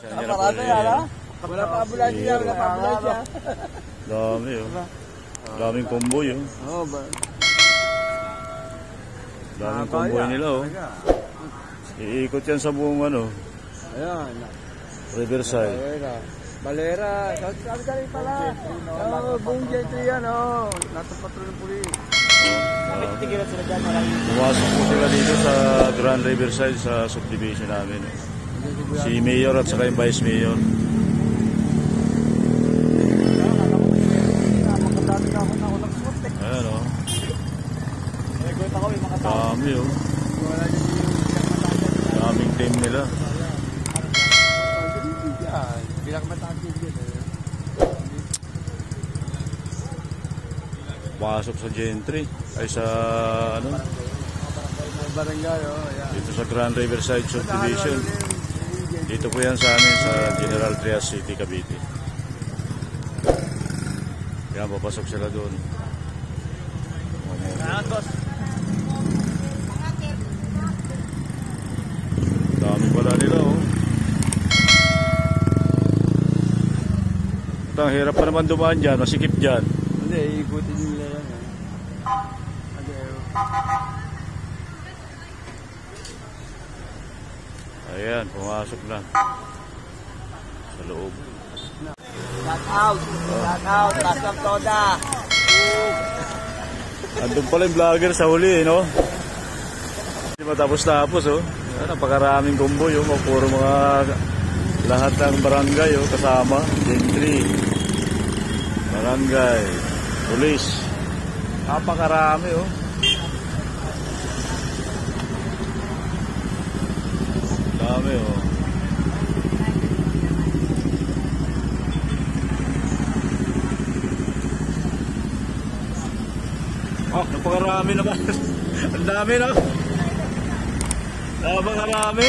Marami yan, ha? Wala pa ambulansya, wala pa ambulansya. Dami, oh. Daming convoy, oh. Oo ba? Daming convoy nila, oh. Iikot yan sa buong, ano, Ayan. Riverside. Balera. Sabi pala. Oo, buong gentry yan, oh. Nasa patrol ng pulis. Tigilan sila dyan, maraming. Pumasok po sila dito sa Grand Riverside sa subdivision namin. Si Mayor at saka yung Vice Mayor. Ayan, oh. Dami, oh. Daming team nila. Pasok sa Gentry ay sa ano? Barangay, oh. Dito sa Grand Riverside Subdivision. Dito po yan sa amin sa General Trias City, Cavite. Yan, papasok sila doon. Dami pala nila, oh. Ang hirap pa naman dumaan dyan, masikip dyan. Hindi, ikutin nila yan, eh. Ayan, pumasok na sa loob. Shout out! Shout out! Pasok toda! Andun pala yung vlogger sa huli, no? Hindi matapos-tapos, oh. Napakaraming convoy, oh. Puro mga lahat ng barangay, oh. Kasama, Gentry, barangay, pulis. Napakarami, oh. Dami, oh. Oh, napakarami naman. Ang dami, no? Napakarami.